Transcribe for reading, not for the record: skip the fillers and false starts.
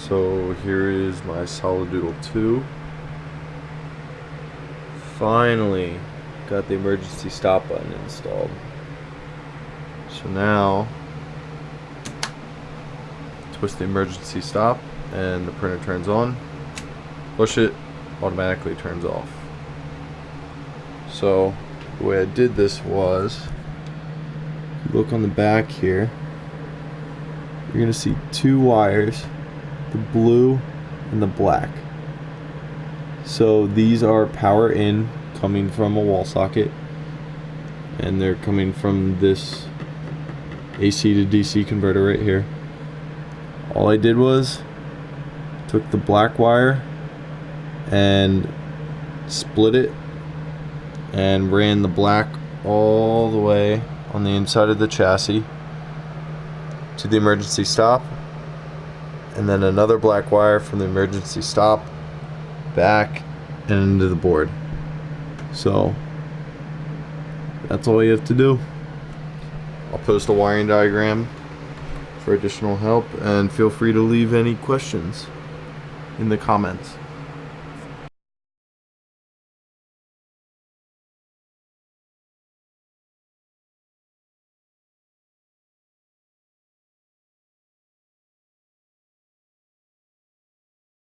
So here is my Solidoodle 2. Finally got the emergency stop button installed. So now twist the emergency stop and the printer turns on. Push it, automatically turns off. So the way I did this was, look on the back here, you're gonna see two wires, the blue and the black. So these are power in, coming from a wall socket, and they're coming from this AC to DC converter right here. All I did was took the black wire and split it and ran the black all the way on the inside of the chassis to the emergency stop, and then another black wire from the emergency stop back and into the board. So that's all you have to do. I'll post a wiring diagram for additional help, and feel free to leave any questions in the comments.